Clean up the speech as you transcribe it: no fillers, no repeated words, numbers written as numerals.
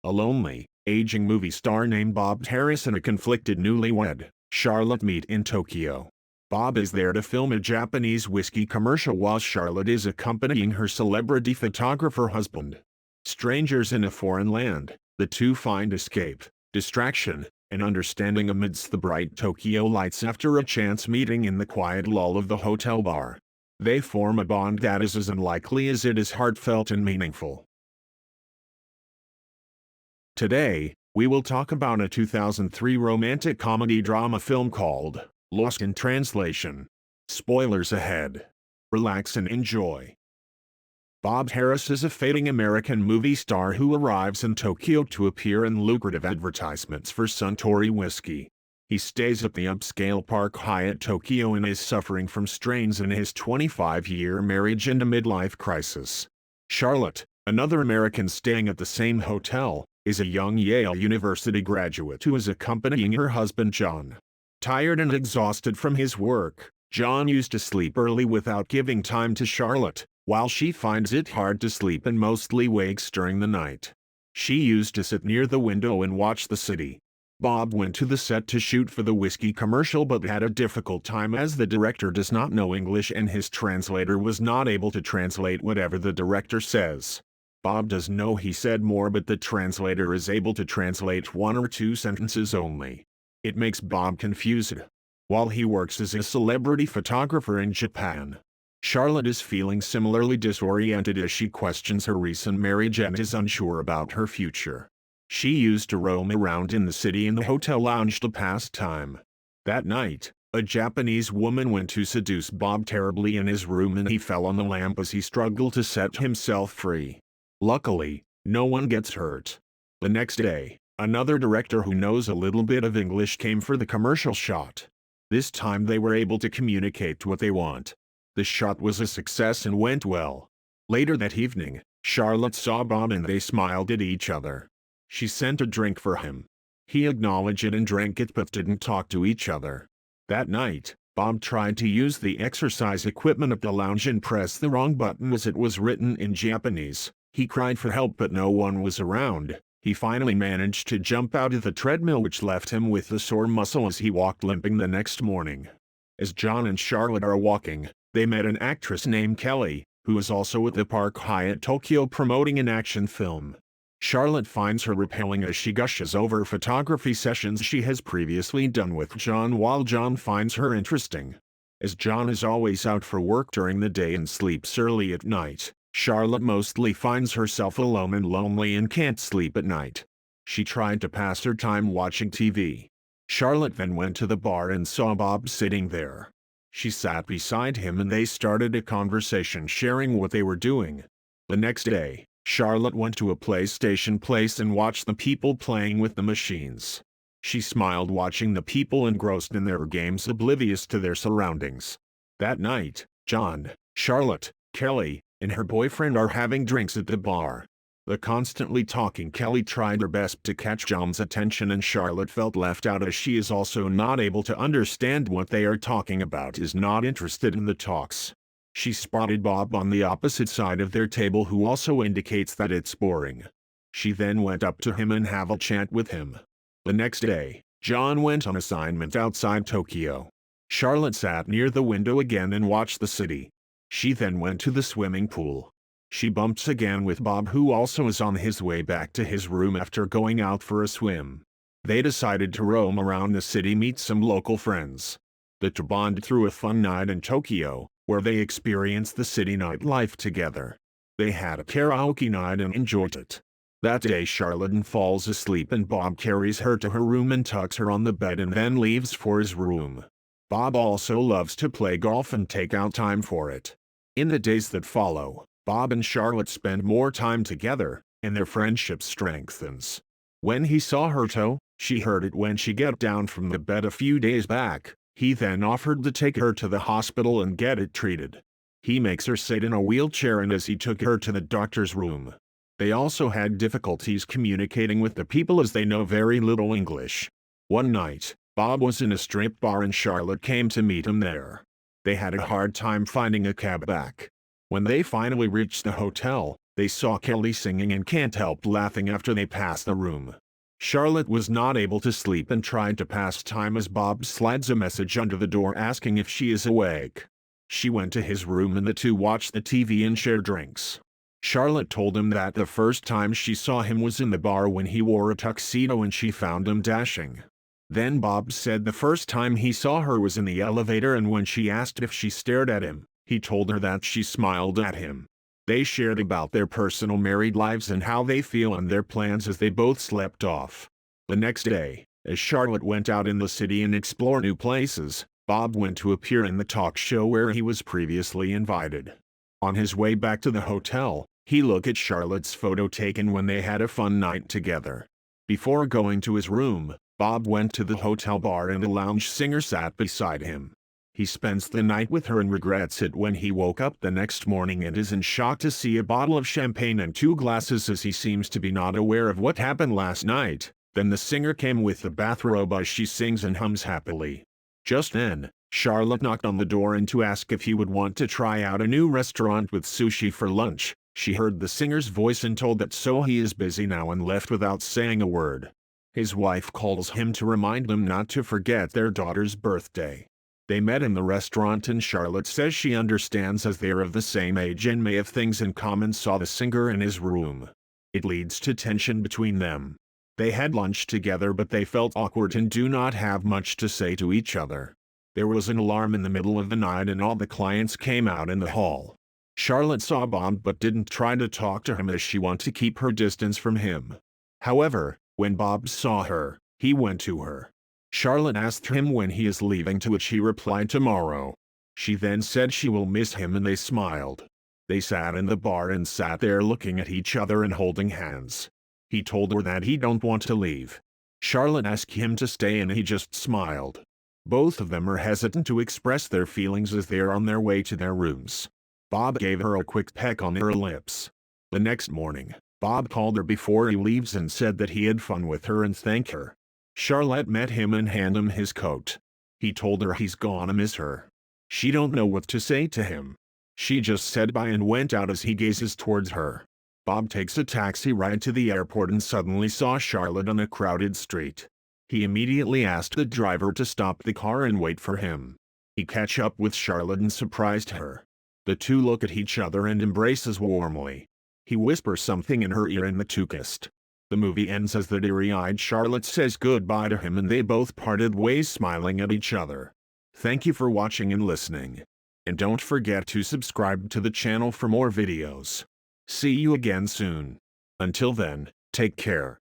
A lonely, aging movie star named Bob Harris and a conflicted newlywed, Charlotte meet in Tokyo. Bob is there to film a Japanese whiskey commercial while Charlotte is accompanying her celebrity photographer husband. Strangers in a foreign land, the two find escape, distraction, and understanding amidst the bright Tokyo lights after a chance meeting in the quiet lull of the hotel bar. They form a bond that is as unlikely as it is heartfelt and meaningful. Today, we will talk about a 2003 romantic comedy drama film called Lost in Translation. Spoilers ahead. Relax and enjoy. Bob Harris is a fading American movie star who arrives in Tokyo to appear in lucrative advertisements for Suntory whiskey. He stays at the upscale Park Hyatt Tokyo and is suffering from strains in his 25-year marriage and a midlife crisis. Charlotte, another American staying at the same hotel, is a young Yale University graduate who is accompanying her husband John. Tired and exhausted from his work, John used to sleep early without giving time to Charlotte, while she finds it hard to sleep and mostly wakes during the night. She used to sit near the window and watch the city. Bob went to the set to shoot for the whiskey commercial but had a difficult time as the director does not know English and his translator was not able to translate whatever the director says. Bob does know he said more but the translator is able to translate one or two sentences only. It makes Bob confused. While he works as a celebrity photographer in Japan, Charlotte is feeling similarly disoriented as she questions her recent marriage and is unsure about her future. She used to roam around in the city in the hotel lounge to pass time. That night, a Japanese woman went to seduce Bob terribly in his room and he fell on the lamp as he struggled to set himself free. Luckily, no one gets hurt. The next day, another director who knows a little bit of English came for the commercial shot. This time they were able to communicate what they want. The shot was a success and went well. Later that evening, Charlotte saw Bob and they smiled at each other. She sent a drink for him. He acknowledged it and drank it but didn't talk to each other. That night, Bob tried to use the exercise equipment at the lounge and pressed the wrong button as it was written in Japanese. He cried for help but no one was around. He finally managed to jump out of the treadmill which left him with a sore muscle as he walked limping the next morning. As John and Charlotte are walking, they met an actress named Kelly, who is also at the Park Hyatt Tokyo promoting an action film. Charlotte finds her repelling as she gushes over photography sessions she has previously done with John while John finds her interesting. As John is always out for work during the day and sleeps early at night, Charlotte mostly finds herself alone and lonely and can't sleep at night. She tried to pass her time watching TV. Charlotte then went to the bar and saw Bob sitting there. She sat beside him and they started a conversation sharing what they were doing. The next day, Charlotte went to a PlayStation place and watched the people playing with the machines. She smiled watching the people engrossed in their games oblivious to their surroundings. That night, John, Charlotte, Kelly, and her boyfriend are having drinks at the bar. The constantly talking Kelly tried her best to catch John's attention and Charlotte felt left out as she is also not able to understand what they are talking about, is not interested in the talks. She spotted Bob on the opposite side of their table who also indicates that it's boring. She then went up to him and have a chat with him. The next day, John went on assignment outside Tokyo. Charlotte sat near the window again and watched the city. She then went to the swimming pool. She bumps again with Bob who also is on his way back to his room after going out for a swim. They decided to roam around the city, meet some local friends. They bond through a fun night in Tokyo, where they experienced the city nightlife together. They had a karaoke night and enjoyed it. That day Charlotte falls asleep and Bob carries her to her room and tucks her on the bed and then leaves for his room. Bob also loves to play golf and take out time for it. In the days that follow, Bob and Charlotte spend more time together, and their friendship strengthens. When he saw her toe, she hurt it when she got down from the bed a few days back. He then offered to take her to the hospital and get it treated. He makes her sit in a wheelchair and as he took her to the doctor's room. They also had difficulties communicating with the people as they know very little English. One night, Bob was in a strip bar and Charlotte came to meet him there. They had a hard time finding a cab back. When they finally reached the hotel, They saw Kelly singing and can't help laughing after they passed the room. Charlotte was not able to sleep and tried to pass time as Bob slides a message under the door asking if she is awake. She went to his room and the two watched the TV and shared drinks. Charlotte told him that the first time she saw him was in the bar when he wore a tuxedo and she found him dashing. Then Bob said the first time he saw her was in the elevator, and when she asked if she stared at him, he told her that she smiled at him. They shared about their personal married lives and how they feel and their plans as they both slept off. The next day, as Charlotte went out in the city and explored new places, Bob went to appear in the talk show where he was previously invited. On his way back to the hotel, he looked at Charlotte's photo taken when they had a fun night together. Before going to his room, Bob went to the hotel bar and a lounge singer sat beside him. He spends the night with her and regrets it when he woke up the next morning and is in shock to see a bottle of champagne and 2 glasses as he seems to be not aware of what happened last night. Then the singer came with the bathrobe as she sings and hums happily. Just then, Charlotte knocked on the door and to ask if he would want to try out a new restaurant with sushi for lunch. She heard the singer's voice and told that so he is busy now and left without saying a word. His wife calls him to remind him not to forget their daughter's birthday. They met in the restaurant and Charlotte says she understands as they are of the same age and may have things in common. Saw the singer in his room. It leads to tension between them. They had lunch together but they felt awkward and do not have much to say to each other. There was an alarm in the middle of the night and all the clients came out in the hall. Charlotte saw Bob but didn't try to talk to him as she wanted to keep her distance from him. However, when Bob saw her, he went to her. Charlotte asked him when he is leaving, to which he replied tomorrow. She then said she will miss him and they smiled. They sat in the bar and sat there looking at each other and holding hands. He told her that he don't want to leave. Charlotte asked him to stay and he just smiled. Both of them are hesitant to express their feelings as they are on their way to their rooms. Bob gave her a quick peck on her lips. The next morning, Bob called her before he leaves and said that he had fun with her and thanked her. Charlotte met him and handed him his coat. He told her he's gonna miss her. She don't know what to say to him. She just said bye and went out as he gazes towards her. Bob takes a taxi ride to the airport and suddenly saw Charlotte on a crowded street. He immediately asked the driver to stop the car and wait for him. He catch up with Charlotte and surprised her. The two look at each other and embraces warmly. He whispers something in her ear and the two kissed. The movie ends as the teary-eyed Charlotte says goodbye to him and they both parted ways smiling at each other. Thank you for watching and listening. And don't forget to subscribe to the channel for more videos. See you again soon. Until then, take care.